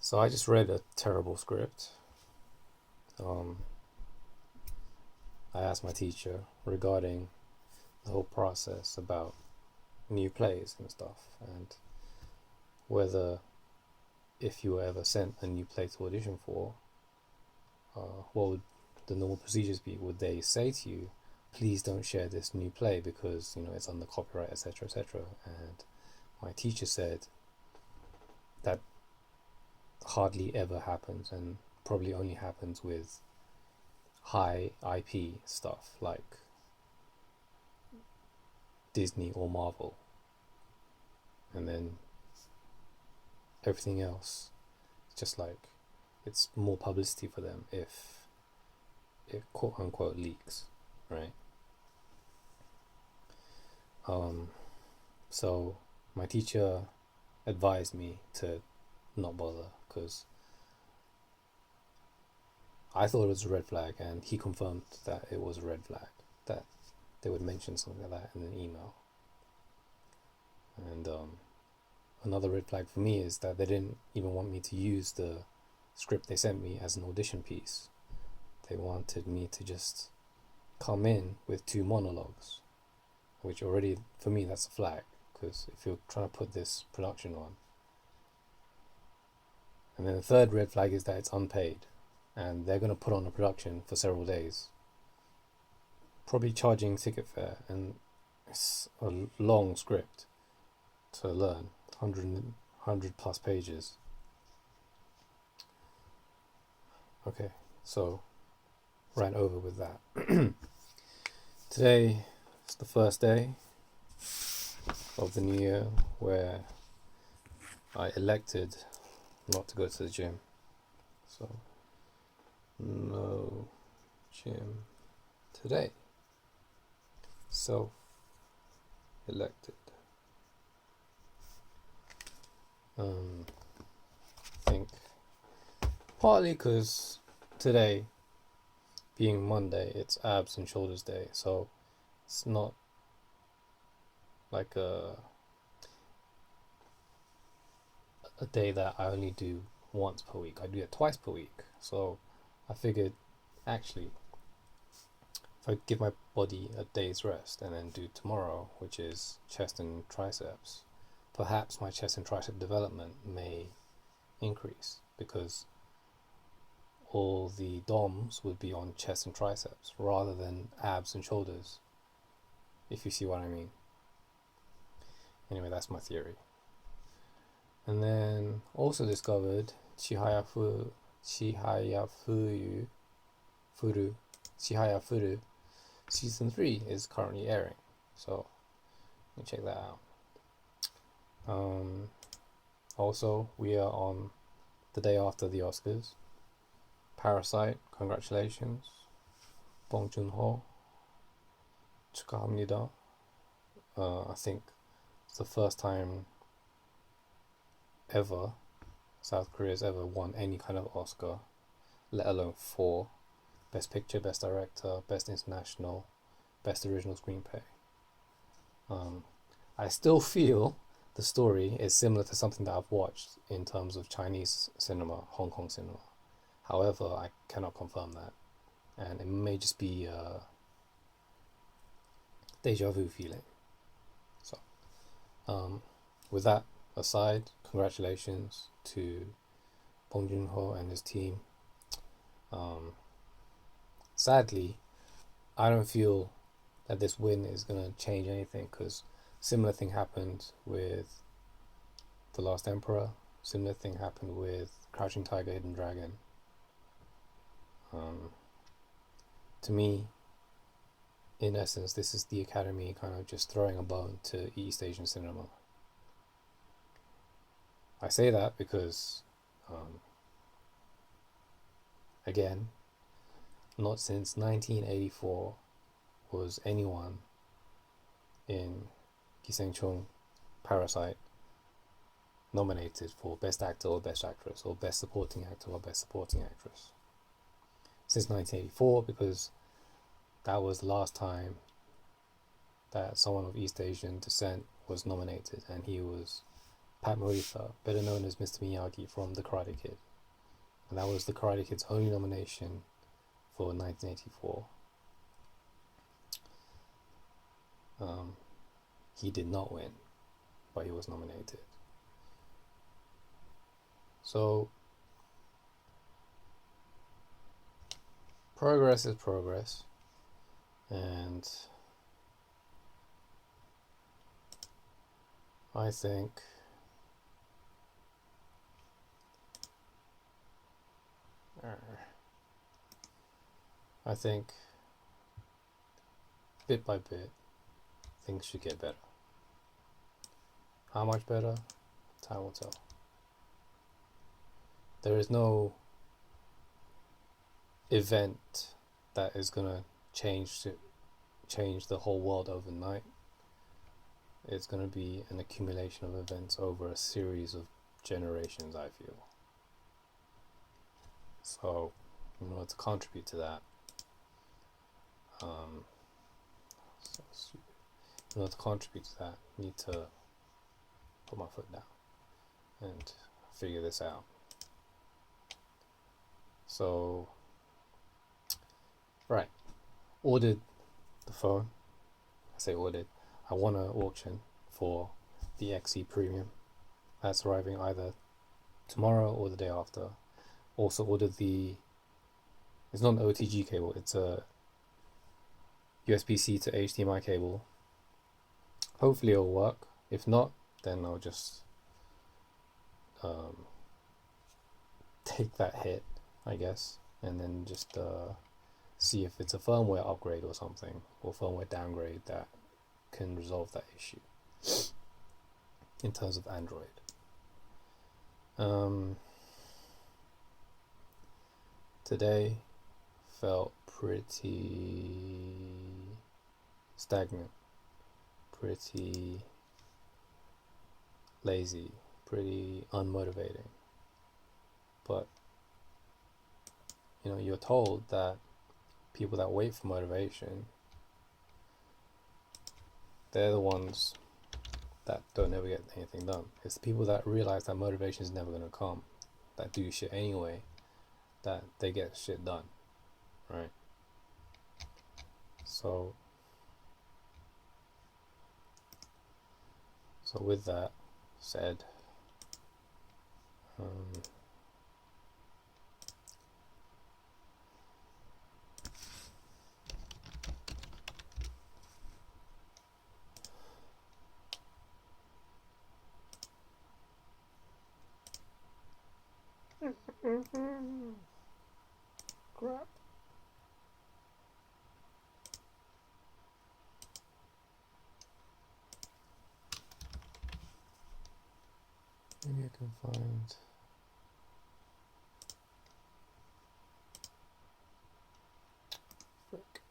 So I just read a terrible script. Um, I asked my teacher regarding the whole process about new plays and stuff, and whether if you were ever sent a new play to audition for, what would the normal procedures be? Would they say to you, please don't share this new play because it's under copyright, etc., etc.? And my teacher said that hardly ever happens, and probably only happens with high IP stuff like Disney or Marvel, and then everything else, just like it's more publicity for them if it quote unquote leaks, right? So my teacher advised me to not bother because I thought it was a red flag, and he confirmed that it was a red flag, that they would mention something like that in an email. And another red flag for me is that they didn't even want me to use the script they sent me as an audition piece. They wanted me to just come in with 2 monologues, which already, for me, that's a flag, because if you're trying to put this production on. And then the third red flag is that it's unpaid, and they're going to put on a production for several days, probably charging ticket fare, and it's a long script to learn, 100 plus pages. Okay, so ran over with that. Today is the first day of the new year where I elected not to go to the gym. So no gym today. Self-elected. I think partly because today, being Monday, it's abs and shoulders day, so it's not like a day that I only do once per week. I do it twice per week. So I figured, actually, if I give my body a day's rest and then do tomorrow, which is chest and triceps, perhaps my chest and tricep development may increase, because all the DOMs would be on chest and triceps rather than abs and shoulders, if you see what I mean. Anyway, that's my theory. And then also discovered Chihaya Furu season 3 is currently airing, so you can check that out. Also, we are on the day after the Oscars. Parasite, congratulations. Bong Joon-ho, 축하합니다. I think it's the first time ever South Korea's ever won any kind of Oscar, let alone 4: Best Picture, Best Director, Best International, Best Original Screenplay. I still feel the story is similar to something that I've watched in terms of Chinese cinema, Hong Kong cinema. However, I cannot confirm that, and it may just be a deja vu feeling. So, with that aside, congratulations to Bong Joon-ho and his team. Sadly, I don't feel that this win is going to change anything, because similar thing happened with The Last Emperor, similar thing happened with Crouching Tiger, Hidden Dragon. To me, in essence, this is the Academy kind of just throwing a bone to East Asian cinema. I say that because, again, not since 1984 was anyone in Giseong-chung Parasite nominated for Best Actor or Best Actress, or Best Supporting Actor or Best Supporting Actress. Since 1984, because that was the last time that someone of East Asian descent was nominated, and he was Pat Morita, better known as Mr. Miyagi from The Karate Kid. And that was The Karate Kid's only nomination for 1984. He did not win, but he was nominated. So, progress is progress, and I think bit by bit things should get better. How much better? Time will tell. There is no event that is gonna change the whole world overnight. It's gonna be an accumulation of events over a series of generations, I feel. So, in order to contribute to that, in order to contribute to that, I need to put my foot down and figure this out. So, right, ordered the phone. I say ordered. I won an auction for the XE Premium. That's arriving either tomorrow or the day after. Also ordered it's not an OTG cable, it's a USB-C to HDMI cable. Hopefully it'll work. If not, then I'll just take that hit, I guess, and then just see if it's a firmware upgrade or something, or firmware downgrade that can resolve that issue in terms of Android. Today felt pretty stagnant, pretty lazy, pretty unmotivating. But you're told that people that wait for motivation, they're the ones that don't ever get anything done. It's the people that realize that motivation is never going to come, that do shit anyway, that they get shit done, right? So with that said, crap. Maybe I can find. Frick.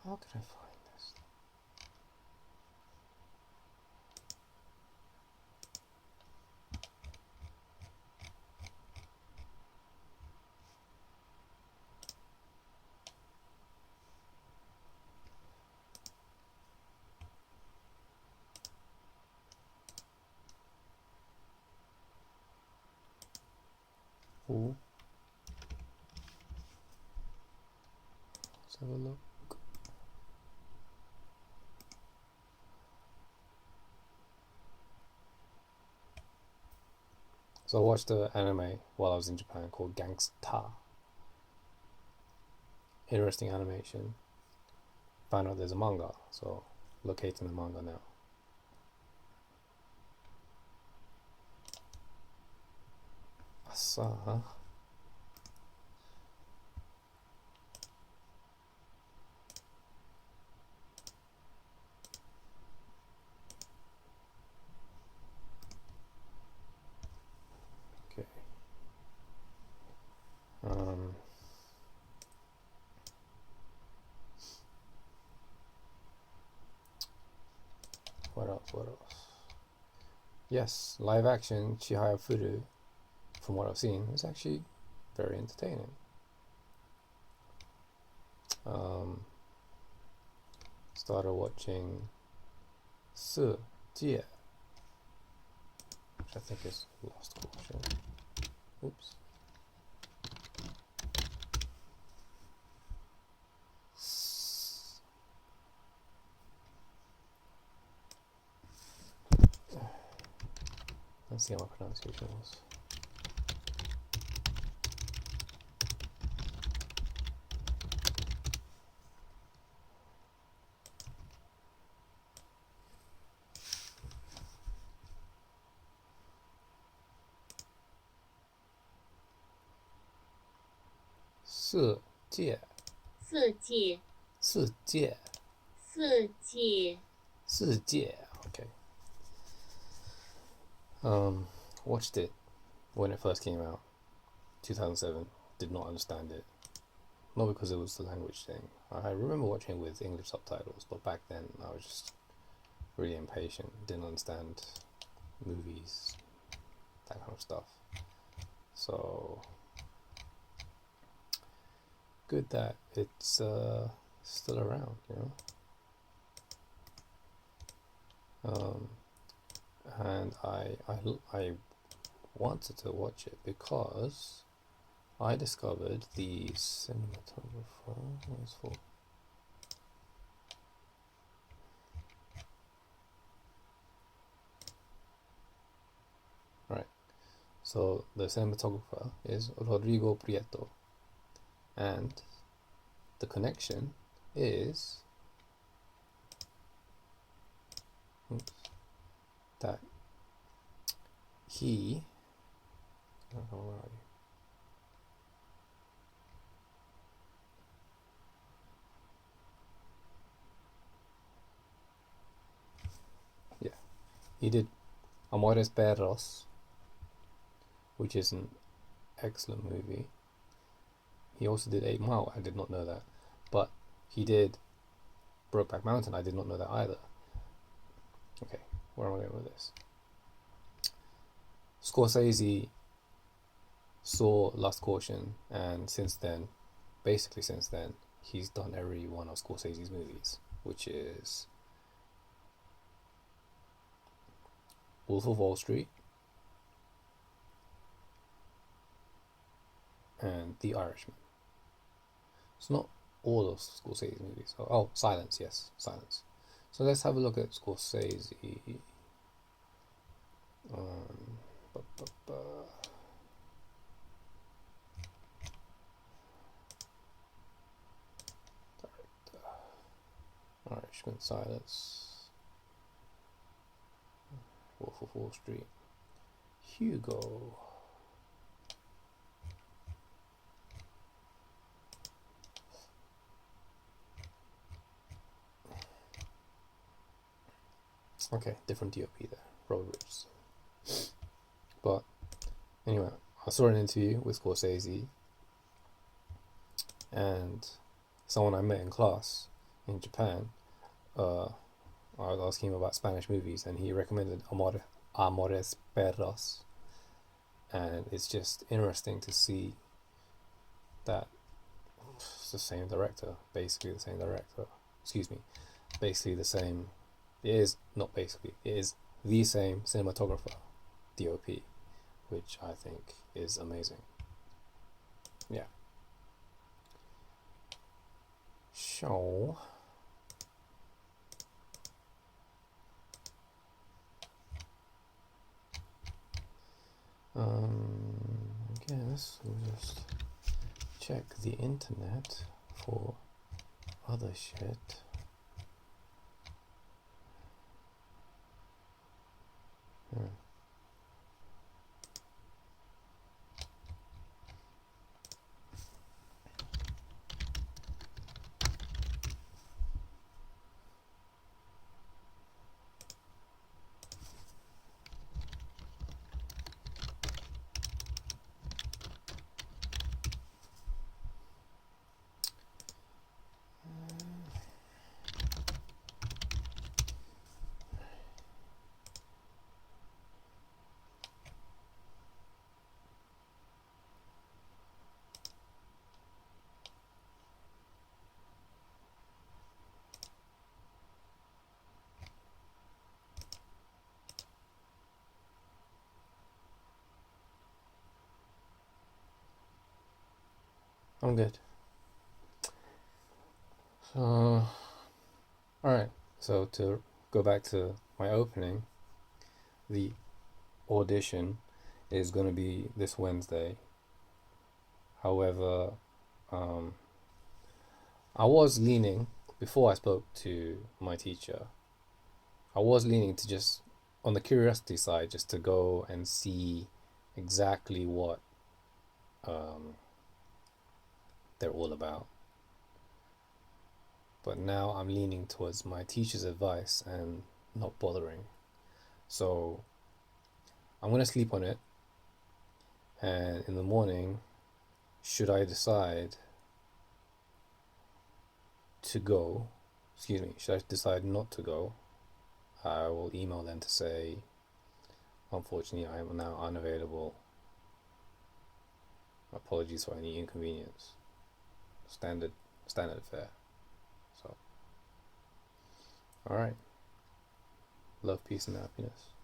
How can I find this? Ooh. Let's have a look. So I watched an anime while I was in Japan called Gangsta. Interesting animation. Found out there's a manga, so locating the manga now. Asa. Okay. What else? Yes, live action Chihaya Furu, from what I've seen, is actually very entertaining. started watching 世界, which I think is Lost Caution. Oops. Let's see how my pronunciation was. 世界世界世界世界世界 okay. Watched it when it first came out, 2007. Did not understand it, not because it was the language thing. I remember watching it with English subtitles, but back then I was just really impatient, didn't understand movies, that kind of stuff. So good that it's still around, you know. And I wanted to watch it because I discovered the cinematographer. What is for? Right. So the cinematographer is Rodrigo Prieto, and the connection is that he. Oh, where are you? Yeah, he did Amores Perros, which is an excellent movie. He also did 8 Mile. I did not know that, but he did Brokeback Mountain. I did not know that either. Okay, where am I going with this? Scorsese saw Lust Caution, and basically since then, he's done every one of Scorsese's movies, which is Wolf of Wall Street and The Irishman. It's not all of Scorsese's movies. Oh, Silence, yes, Silence. So let's have a look at Scorsese. Irishman, Silence, Wolf of Wall Street, Hugo. Okay, different DOP there, Robert Richardson. But anyway, I saw an interview with Scorsese, and someone I met in class in Japan, I was asking him about Spanish movies, and he recommended Amores Perros, and it's just interesting to see that it's the same director, basically the same director. Excuse me, basically the same. It is not basically. It is the same cinematographer, DOP, which I think is amazing. Yeah. So. I guess we'll just check the internet for other shit. I'm good. So, alright. So to go back to my opening, the audition is going to be this Wednesday. However, um, I was leaning, before I spoke to my teacher, I was leaning to just, on the curiosity side, just to go and see exactly what they're all about. But now I'm leaning towards my teacher's advice and not bothering. So I'm going to sleep on it. And in the morning, should I decide to go, should I decide not to go, I will email them to say, unfortunately, I am now unavailable. Apologies for any inconvenience. Standard fare. So, alright. Love, peace, and happiness.